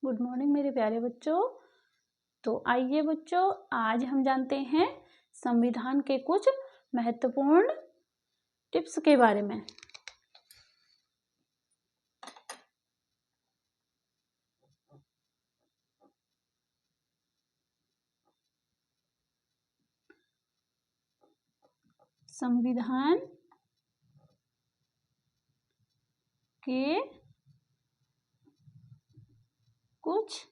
Good morning मेरे प्यारे बच्चों। तो आइए बच्चों, आज हम जानते हैं संविधान के कुछ महत्वपूर्ण टिप्स के बारे में। संविधान के कुछ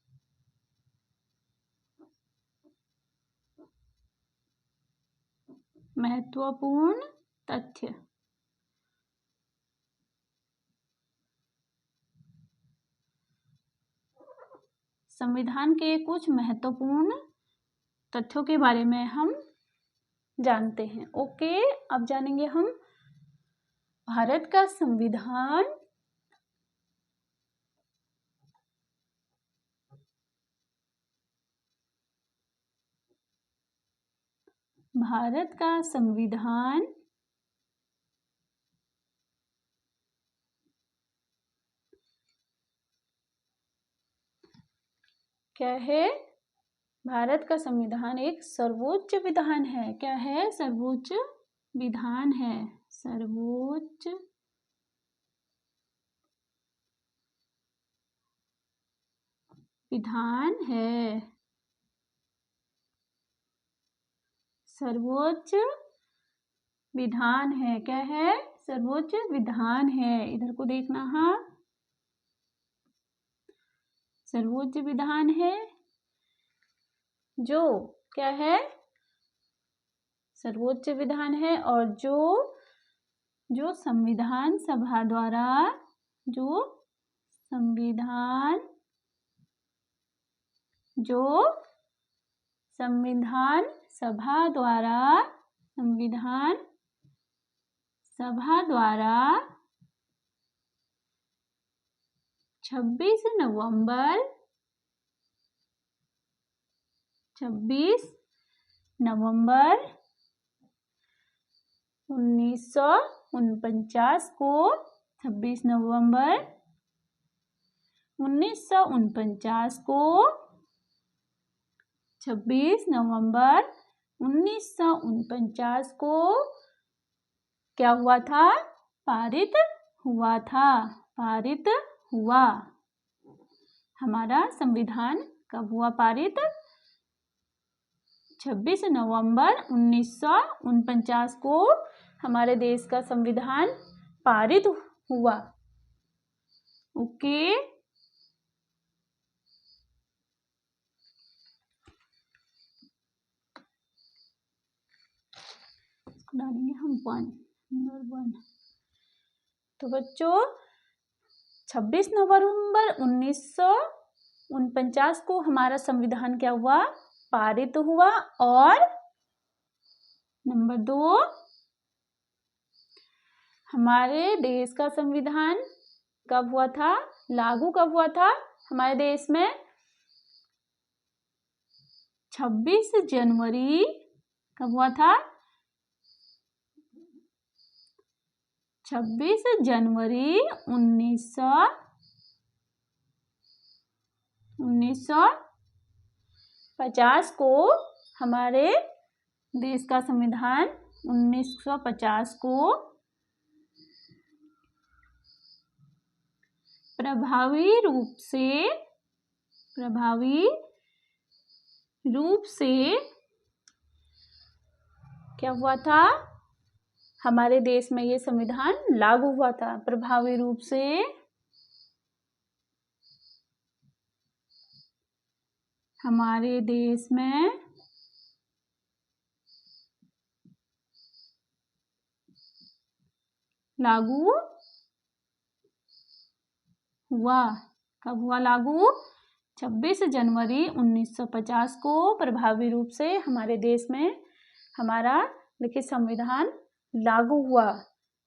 महत्वपूर्ण तथ्य। संविधान के कुछ महत्वपूर्ण तथ्यों के बारे में हम जानते हैं। ओके, अब जानेंगे हम भारत का संविधान क्या है? भारत का संविधान एक सर्वोच्च विधान है। क्या है? सर्वोच्च विधान है। सर्वोच्च विधान है। सर्वोच्च विधान है। क्या है? सर्वोच्च विधान है। इधर को देखना। हाँ, सर्वोच्च विधान है जो क्या है? सर्वोच्च विधान है और जो संविधान सभा द्वारा संविधान सभा द्वारा 26 नवंबर 1949 को 26 नवंबर 1949 को 26 नवंबर 1949 को क्या हुआ था? पारित हुआ था। पारित हुआ। हमारा संविधान कब हुआ पारित? 26 नवंबर 1949 को हमारे देश का संविधान पारित हुआ। ओके, डालेंगे हम नंबर 1। तो बच्चों, 26 नवंबर 1949 को हमारा संविधान क्या हुआ? पारित हुआ। और नंबर 2, हमारे देश का संविधान कब हुआ था? लागू कब हुआ था हमारे देश में? 26 जनवरी कब हुआ था? 26 जनवरी 1950 को हमारे देश का संविधान 1950 को प्रभावी रूप से क्या हुआ था? हमारे देश में ये संविधान लागू हुआ था। प्रभावी रूप से हमारे देश में लागू हुआ। कब हुआ लागू? 26 जनवरी 1950 को प्रभावी रूप से हमारे देश में हमारा लिखित संविधान लागू हुआ।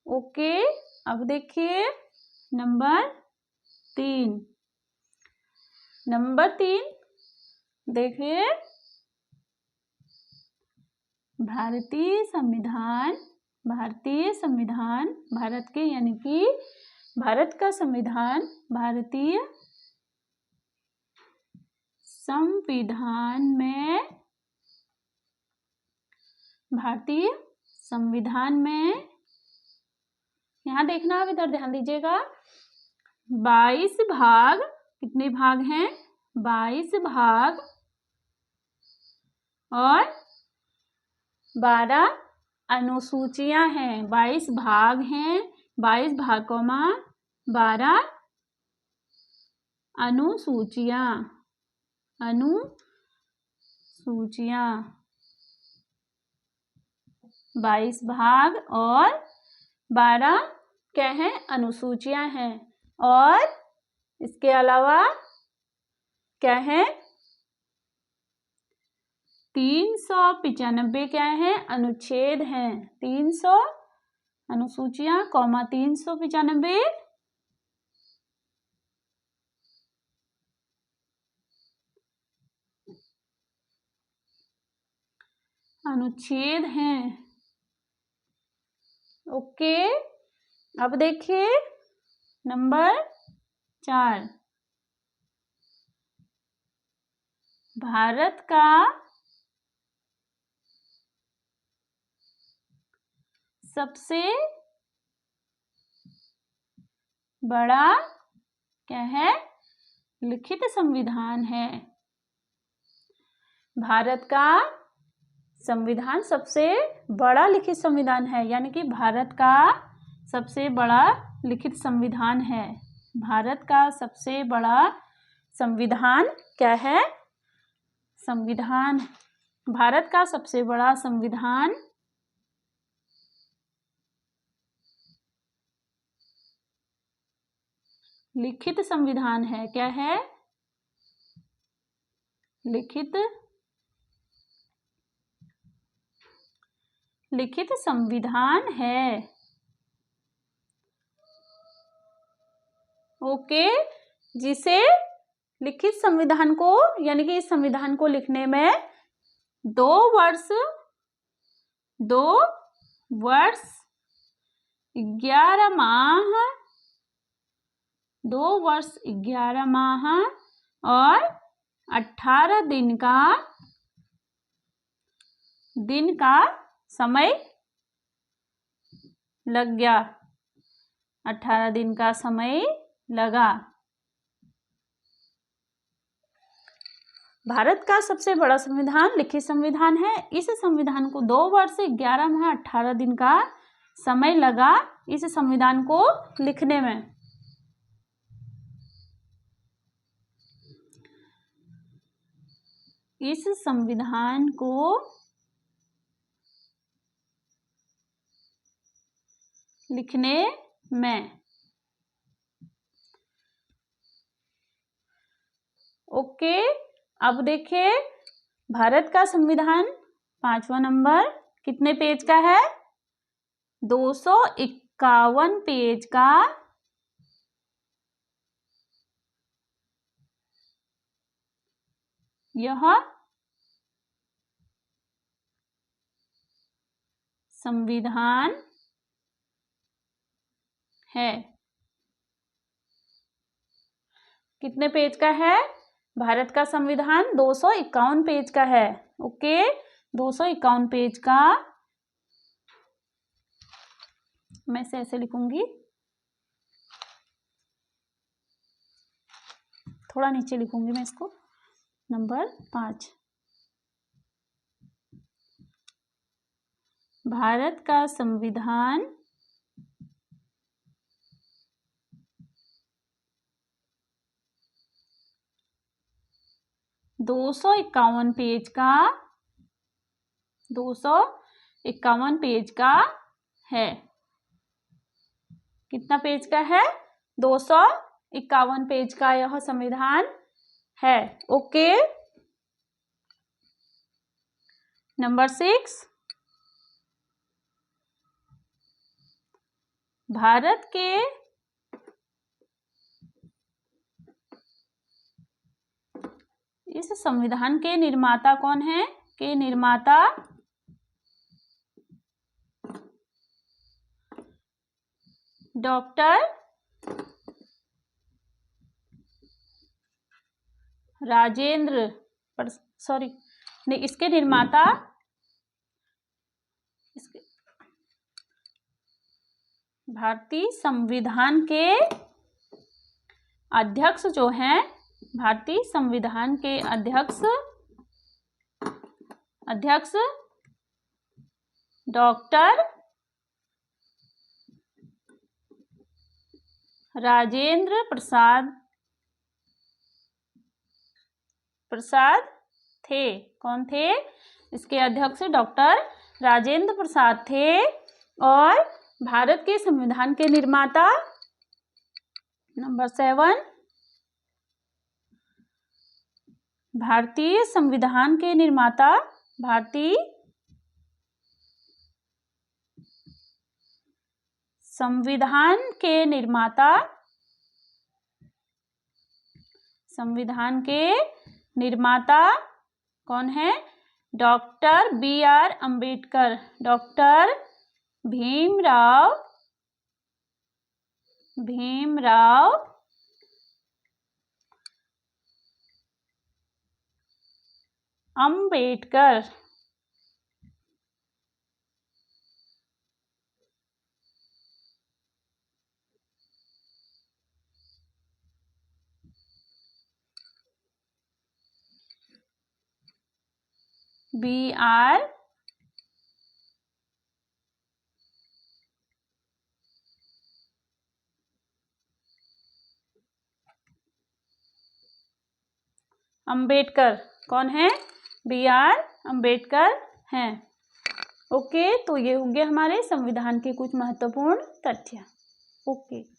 ओके, अब देखिए नंबर 3। नंबर 3 देखिए, भारतीय संविधान भारत के यानी कि भारत का संविधान भारतीय संविधान में, भारतीय संविधान में, यहां देखना, अब इधर ध्यान दीजिएगा, 22 भाग, कितने भाग हैं? 22 भाग और 12 अनुसूचियां हैं। 22 भाग हैं, 22 भाग 12 अनुसूचियां, 22 भाग और 12 क्या हैं? अनुसूचियां हैं। और इसके अलावा क्या है? 395 क्या है? अनुच्छेद हैं। 300 अनुसूचियां, 395 अनुच्छेद हैं। ओके, अब देखिए नंबर 4, भारत का सबसे बड़ा क्या है? लिखित संविधान है। भारत का संविधान सबसे बड़ा लिखित संविधान है, यानी कि भारत का सबसे बड़ा लिखित संविधान है। भारत का सबसे बड़ा संविधान क्या है? संविधान, भारत का सबसे बड़ा संविधान लिखित संविधान है। क्या है? लिखित संविधान है। ओके, जिसे लिखित संविधान को, यानी कि इस संविधान को लिखने में 2 वर्ष 11 माह, 2 वर्ष 11 माह और 18 दिन का समय लग गया। 18 दिन का समय लगा। भारत का सबसे बड़ा संविधान लिखित संविधान है। इस संविधान को 2 वर्ष 11 माह 18 दिन का समय लगा इस संविधान को लिखने में। इस संविधान को लिखने में। ओके, अब देखिए भारत का संविधान 5वां नंबर कितने पेज का है? 251 पेज का यह संविधान है। कितने पेज का है? भारत का संविधान 251 पेज का है। ओके, 251 पेज का, मैं इसे ऐसे लिखूंगी, थोड़ा नीचे लिखूंगी मैं इसको। नंबर 5, भारत का संविधान 251 पेज का, 251 पेज का है। कितना पेज का है? 251 पेज का यह संविधान है। ओके, नंबर 6, भारत के इस संविधान के निर्माता कौन है? के निर्माता डॉक्टर राजेंद्र सॉरी नहीं, इसके निर्माता भारतीय संविधान के अध्यक्ष जो हैं, भारतीय संविधान के अध्यक्ष डॉक्टर राजेंद्र प्रसाद थे। कौन थे? इसके अध्यक्ष डॉक्टर राजेंद्र प्रसाद थे। और भारत के संविधान के निर्माता नंबर 7, भारतीय संविधान के निर्माता भारतीय संविधान के निर्माता कौन है? Doctor B.R. Ambedkar, doctor Bhimrao Ambedkar. B.R. Ambedkar कौन है? B.R. अम्बेडकर हैं। ओके, तो ये हो गए हमारे संविधान के कुछ महत्वपूर्ण तथ्य। ओके।